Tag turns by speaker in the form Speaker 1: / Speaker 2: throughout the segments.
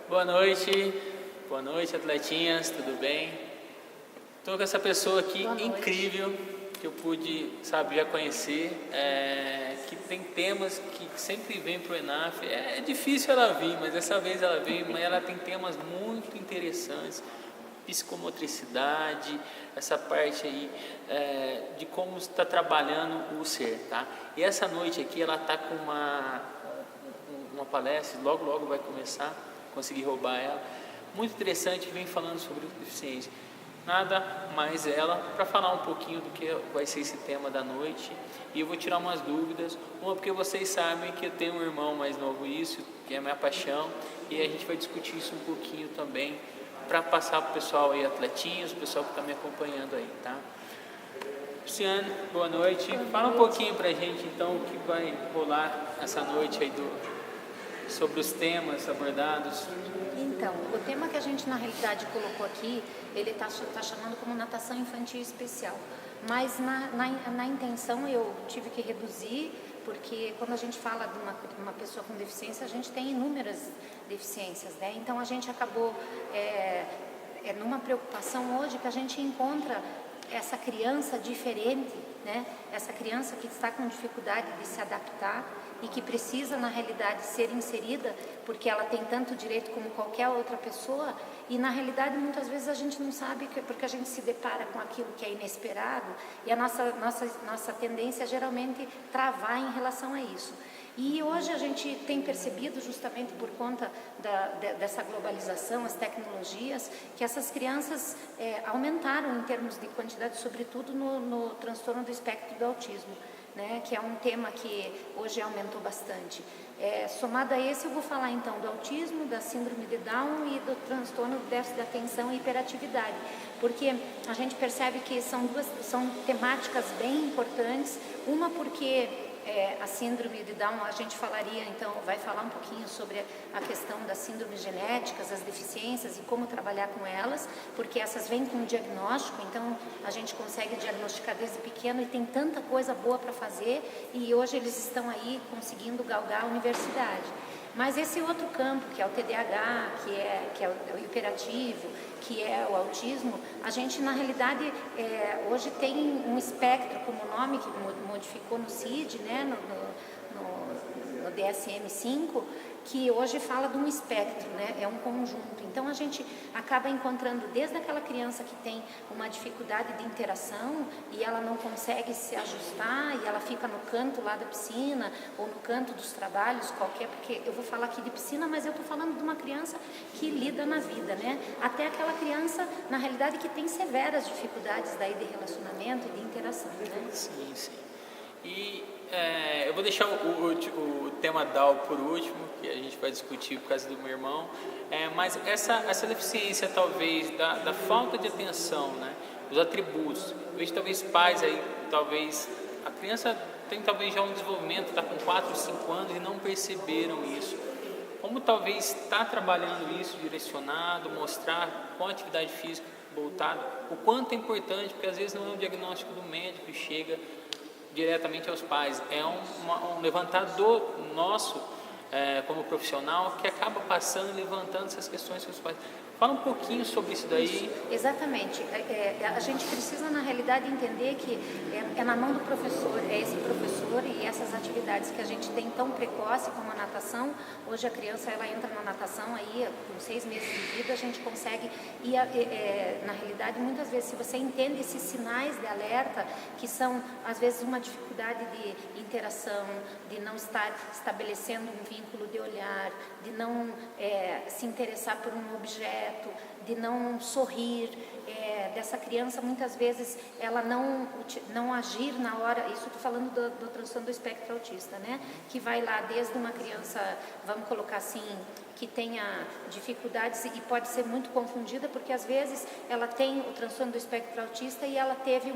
Speaker 1: Boa noite, atletinhas, tudo bem? Estou com essa pessoa aqui incrível que eu pude, já conhecer, que tem temas que sempre vem para o ENAF. É difícil ela vir, mas dessa vez ela veio, mas ela tem temas muito interessantes, psicomotricidade, essa parte aí de como está trabalhando o ser, tá? E essa noite aqui ela está com uma palestra, logo vai começar, consegui roubar ela, muito interessante, vem falando sobre deficiência. Nada mais ela para falar um pouquinho do que vai ser esse tema da noite, e eu vou tirar umas dúvidas, uma porque vocês sabem que eu tenho um irmão mais novo, isso que é a minha paixão, e a gente vai discutir isso um pouquinho também, para passar para o pessoal aí, atletinhos, o pessoal que está me acompanhando aí, tá? Luciane, boa noite. Fala um pouquinho para a gente então o que vai rolar essa noite aí sobre os temas abordados.
Speaker 2: Então, o tema que a gente na realidade colocou aqui, ele está chamando como natação infantil especial, mas na intenção eu tive que reduzir, porque quando a gente fala de uma pessoa com deficiência, a gente tem inúmeras deficiências, né? Então a gente acabou numa preocupação hoje que a gente encontra essa criança diferente, né? Essa criança que está com dificuldade de se adaptar e que precisa, na realidade, ser inserida, porque ela tem tanto direito como qualquer outra pessoa, e na realidade muitas vezes a gente não sabe, porque a gente se depara com aquilo que é inesperado, e a nossa tendência é geralmente travar em relação a isso. E hoje a gente tem percebido, justamente por conta dessa globalização, as tecnologias, que essas crianças aumentaram em termos de quantidade, sobretudo no transtorno do espectro do autismo, né, que é um tema que hoje aumentou bastante. Somado a esse, eu vou falar então do autismo, da síndrome de Down e do transtorno do déficit de atenção e hiperatividade, porque a gente percebe que são temáticas bem importantes, uma porque a síndrome de Down, a gente vai falar um pouquinho sobre a questão das síndromes genéticas, as deficiências e como trabalhar com elas, porque essas vêm com diagnóstico, então a gente consegue diagnosticar desde pequeno e tem tanta coisa boa para fazer, e hoje eles estão aí conseguindo galgar a universidade. Mas esse outro campo, que é o TDAH, que é o hiperativo, que é o autismo, a gente na realidade hoje tem um espectro como nome que modificou no CID, né, no DSM-5, que hoje fala de um espectro, né? É um conjunto. Então a gente acaba encontrando desde aquela criança que tem uma dificuldade de interação e ela não consegue se ajustar e ela fica no canto lá da piscina ou no canto dos trabalhos qualquer, porque eu vou falar aqui de piscina, mas eu estou falando de uma criança que lida na vida, né? Até aquela criança, na realidade, que tem severas dificuldades daí de relacionamento e de interação, né?
Speaker 1: Sim. E eu vou deixar o tema DAO por último, que a gente vai discutir por causa do meu irmão, mas essa deficiência talvez da falta de atenção, né, os atributos, eu vejo talvez pais aí, talvez a criança tem talvez já um desenvolvimento, está com 4, 5 anos e não perceberam isso, como talvez está trabalhando isso direcionado, mostrar com a atividade física voltada, o quanto é importante, porque às vezes não é um diagnóstico do médico que chega diretamente aos pais, é um levantador nosso como profissional que acaba passando e levantando essas questões com os pais. Fala um pouquinho sobre isso daí.
Speaker 2: Exatamente. A gente precisa, na realidade, entender que é na mão do professor, é esse professor e essas atividades que a gente tem tão precoce como a natação. Hoje a criança ela entra na natação, aí com 6 meses de vida a gente consegue, na realidade, muitas vezes, se você entende esses sinais de alerta, que são, às vezes, uma dificuldade de interação, de não estar estabelecendo um vínculo de olhar, de não se interessar por um objeto, de não sorrir, dessa criança muitas vezes ela não agir na hora, isso estou falando do transtorno do espectro autista, né? Que vai lá desde uma criança, vamos colocar assim, que tenha dificuldades e pode ser muito confundida, porque às vezes ela tem o transtorno do espectro autista e ela teve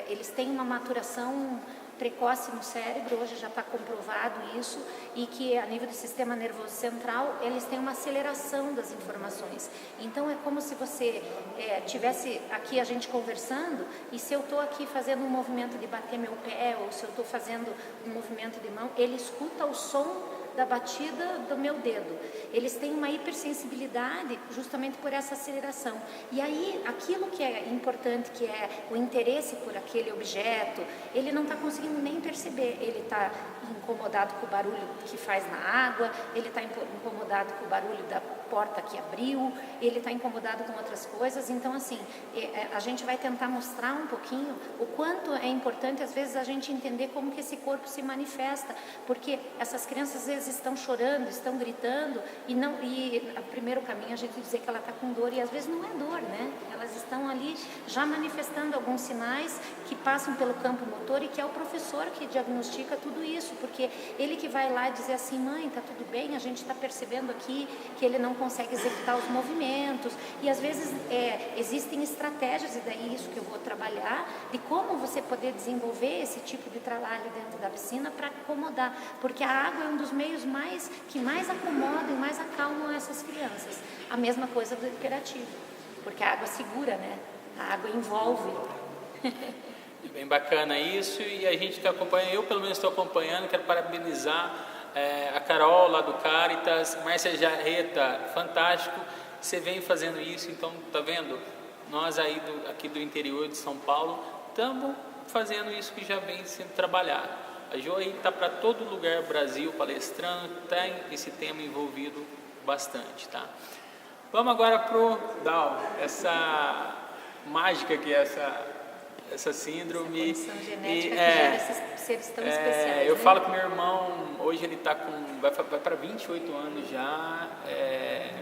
Speaker 2: eles têm uma maturação precoce no cérebro, hoje já está comprovado isso, e que a nível do sistema nervoso central, eles têm uma aceleração das informações. Então é como se você tivesse aqui a gente conversando, e se eu estou aqui fazendo um movimento de bater meu pé, ou se eu estou fazendo um movimento de mão, ele escuta o som da batida do meu dedo. Eles têm uma hipersensibilidade justamente por essa aceleração. E aí, aquilo que é importante, que é o interesse por aquele objeto, ele não está conseguindo nem perceber. Ele está incomodado com o barulho que faz na água, ele está incomodado com o barulho da porta que abriu, ele está incomodado com outras coisas. Então, assim, a gente vai tentar mostrar um pouquinho o quanto é importante, às vezes, a gente entender como que esse corpo se manifesta, porque essas crianças, às vezes, estão chorando, estão gritando, e o primeiro caminho é a gente dizer que ela está com dor, e às vezes não é dor, né? Elas estão ali já manifestando alguns sinais que passam pelo campo motor, e que é o professor que diagnostica tudo isso, porque ele que vai lá e dizer assim: mãe, está tudo bem, a gente está percebendo aqui que ele não consegue executar os movimentos, e às vezes existem estratégias, e daí isso que eu vou trabalhar, de como você poder desenvolver esse tipo de trabalho dentro da piscina para acomodar, porque a água é um dos meios que mais acomodam e mais acalmam essas crianças. A mesma coisa do hiperativo, porque a água segura, né? A água envolve.
Speaker 1: Bem bacana isso, e a gente está acompanhando, eu pelo menos estou acompanhando, quero parabenizar a Carol lá do Caritas, Márcia Jarreta, fantástico, você vem fazendo isso. Então, tá vendo? Nós aí aqui do interior de São Paulo estamos fazendo isso que já vem sendo trabalhado. A Jo aí está para todo lugar do Brasil palestrando, tem esse tema envolvido bastante, tá? Vamos agora pro Down, essa mágica que é essa síndrome.
Speaker 2: Essa condição genética que gera esses seres tão especiais.
Speaker 1: Eu
Speaker 2: né?
Speaker 1: falo que meu irmão, hoje ele está vai para 28 anos já,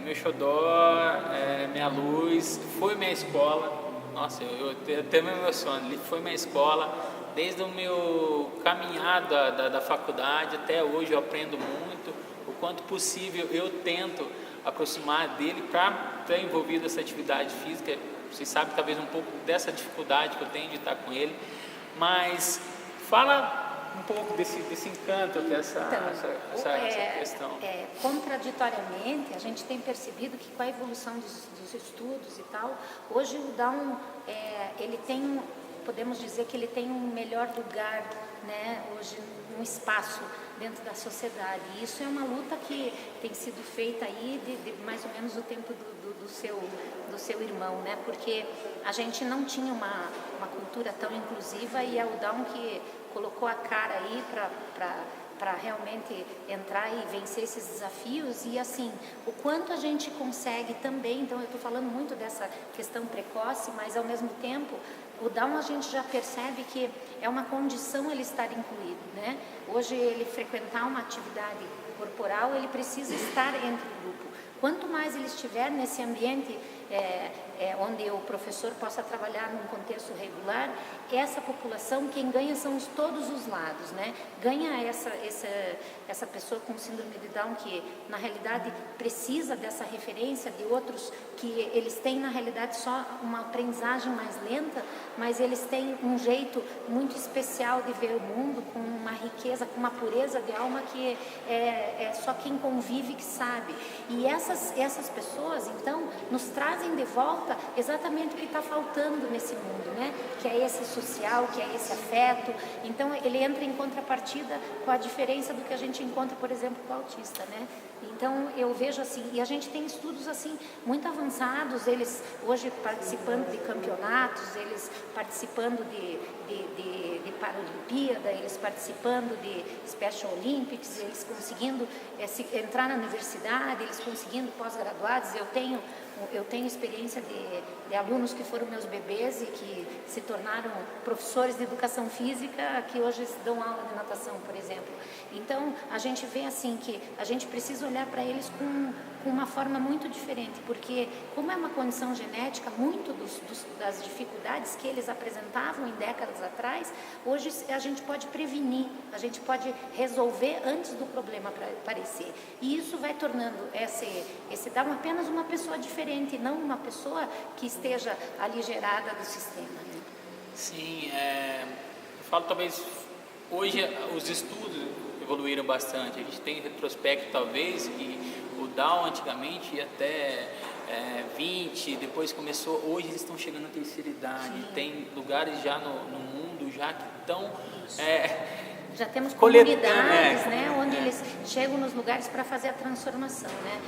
Speaker 1: meu xodó, minha luz, foi minha escola. Nossa, eu até me emociono. Ele foi minha escola desde o meu caminhada da faculdade até hoje. Eu aprendo muito. O quanto possível eu tento aproximar dele para estar envolvido nessa atividade física. Vocês sabem talvez um pouco dessa dificuldade que eu tenho de estar com ele, mas fala um pouco desse encanto que é essa questão.
Speaker 2: Contraditoriamente, a gente tem percebido que com a evolução dos estudos e tal, hoje o Down, ele tem, podemos dizer que ele tem um melhor lugar, né, hoje um espaço dentro da sociedade. E isso é uma luta que tem sido feita aí de mais ou menos o tempo do seu irmão, né? Porque a gente não tinha uma cultura tão inclusiva, e é o Down que colocou a cara aí para realmente entrar e vencer esses desafios. E assim, o quanto a gente consegue também, então eu estou falando muito dessa questão precoce, mas ao mesmo tempo o Down a gente já percebe que é uma condição ele estar incluído, né? Hoje ele frequentar uma atividade corporal, ele precisa estar entre o grupo. Quanto mais ele estiver nesse ambiente onde o professor possa trabalhar num contexto regular, essa população, quem ganha são todos os lados, né? Ganha essa pessoa com síndrome de Down, que na realidade precisa dessa referência de outros, que eles têm na realidade só uma aprendizagem mais lenta, mas eles têm um jeito muito especial de ver o mundo, com uma riqueza, com uma pureza de alma que é só quem convive que sabe. E essas pessoas, então, nos trazem de volta exatamente o que está faltando nesse mundo, né? Que é esse social, que é esse afeto. Então, ele entra em contrapartida com a diferença do que a gente encontra, por exemplo, com o autista, né? Então, eu vejo assim, e a gente tem estudos assim muito avançados, eles hoje participando de campeonatos, eles participando de Paralimpíada, eles participando de Special Olympics, eles conseguindo entrar na universidade, eles conseguindo pós-graduados. Eu tenho experiência de alunos que foram meus bebês e que se tornaram professores de educação física, que hoje dão aula de natação, por exemplo. Então, a gente vê assim que a gente precisa olhar para eles com uma forma muito diferente, porque como é uma condição genética, muito das dificuldades que eles apresentavam em décadas atrás, hoje a gente pode prevenir, a gente pode resolver antes do problema aparecer. E isso vai tornando esse Down apenas uma pessoa diferente, não uma pessoa que esteja aligerada do sistema, né?
Speaker 1: Sim, eu falo talvez hoje os estudos evoluíram bastante. A gente tem retrospecto talvez que o Down antigamente ia até 20, depois começou, hoje eles estão chegando à terceira idade. Sim. Tem lugares já no mundo já que estão
Speaker 2: Já temos
Speaker 1: coletando,
Speaker 2: comunidades, né, onde eles chegam nos lugares para fazer a transformação, né?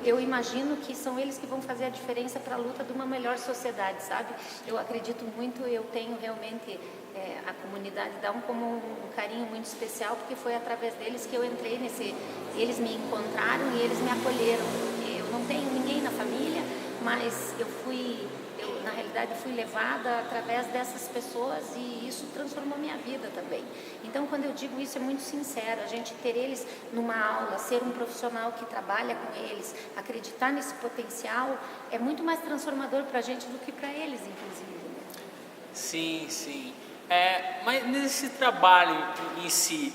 Speaker 2: Eu imagino que são eles que vão fazer a diferença para a luta de uma melhor sociedade, sabe? Eu acredito muito, eu tenho realmente a comunidade dá como um carinho muito especial, porque foi através deles que eu entrei nesse... Eles me encontraram e eles me acolheram, porque eu não tenho ninguém na família, mas na realidade fui levada através dessas pessoas e isso transformou minha vida também. Então, quando eu digo isso, é muito sincero, a gente ter eles numa aula, ser um profissional que trabalha com eles, acreditar nesse potencial, é muito mais transformador para a gente do que para eles, inclusive. Né?
Speaker 1: Sim, sim. Mas nesse trabalho em si,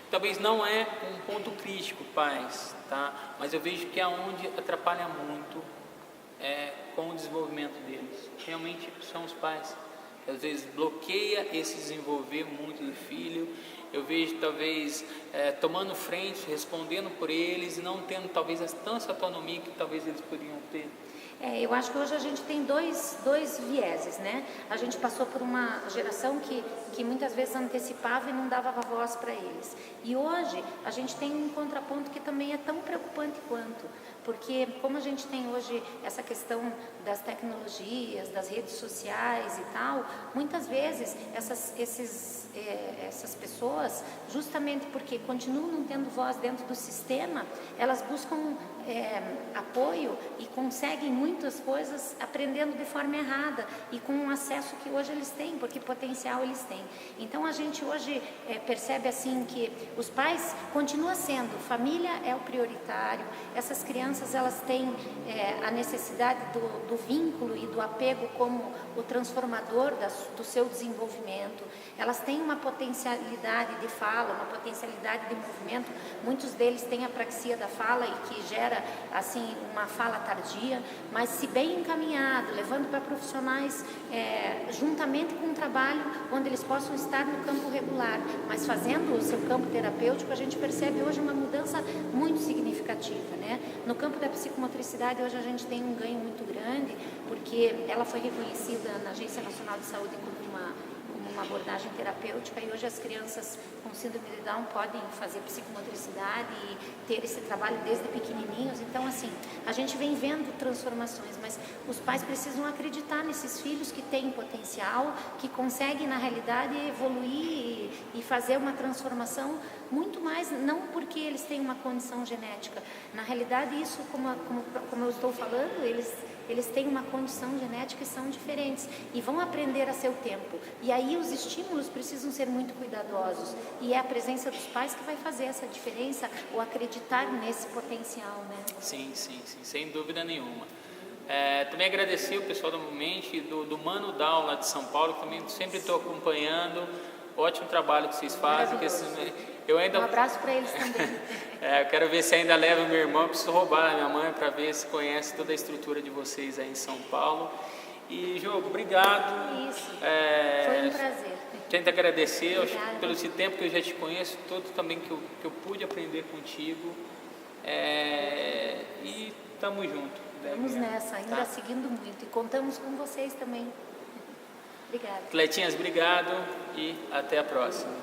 Speaker 1: talvez não é um ponto crítico, pais, tá? Mas eu vejo que é onde atrapalha muito com o desenvolvimento deles. Realmente são os pais. Às vezes bloqueia esse desenvolver muito do filho. Eu vejo talvez tomando frente, respondendo por eles e não tendo talvez tanta autonomia que talvez eles poderiam ter.
Speaker 2: Eu acho que hoje a gente tem dois vieses, né? A gente passou por uma geração que muitas vezes antecipava e não dava voz para eles. E hoje a gente tem um contraponto que também é tão preocupante quanto, porque como a gente tem hoje essa questão das tecnologias, das redes sociais e tal, muitas vezes essas pessoas, justamente porque continuam não tendo voz dentro do sistema, elas buscam apoio e conseguem muitas coisas aprendendo de forma errada e com um acesso que hoje eles têm, porque potencial eles têm. Então a gente hoje percebe assim que os pais continuam sendo, família é o prioritário, essas crianças elas têm a necessidade do vínculo e do apego como o transformador do seu desenvolvimento, elas têm uma potencialidade de fala, uma potencialidade de movimento, muitos deles têm apraxia da fala e que gera assim uma fala tardia, mas se bem encaminhado, levando para profissionais juntamente com um trabalho onde eles possam estar no campo regular, mas fazendo o seu campo terapêutico, a gente percebe hoje uma mudança muito significativa, né? No campo da psicomotricidade hoje a gente tem um ganho muito grande, porque ela foi reconhecida na Agência Nacional de Saúde como uma abordagem terapêutica e hoje as crianças com síndrome de Down podem fazer psicomotricidade e ter esse trabalho desde pequenininhos. Então, assim, a gente vem vendo transformações, mas os pais precisam acreditar nesses filhos que têm potencial, que conseguem, na realidade, evoluir e fazer uma transformação muito mais, não porque eles têm uma condição genética. Na realidade, isso, como eu estou falando, eles têm uma condição genética e são diferentes e vão aprender a seu tempo. E aí os estímulos precisam ser muito cuidadosos e é a presença dos pais que vai fazer essa diferença ou acreditar nesse potencial, né?
Speaker 1: Sim, sem dúvida nenhuma. Também agradecer o pessoal do Momente, do Mano Down lá de São Paulo, que também sempre estou acompanhando. Ótimo trabalho que vocês fazem.
Speaker 2: Um abraço para eles também.
Speaker 1: Eu quero ver se ainda leva meu irmão, preciso roubar a minha mãe para ver se conhece toda a estrutura de vocês aí em São Paulo. E, Jô, obrigado.
Speaker 2: Isso, foi um prazer.
Speaker 1: Tento agradecer pelo esse tempo que eu já te conheço, todo também que eu pude aprender contigo. E estamos juntos.
Speaker 2: Vamos nessa, ainda seguindo muito. E contamos com vocês também. Obrigada.
Speaker 1: Cletinhas, obrigado e até a próxima.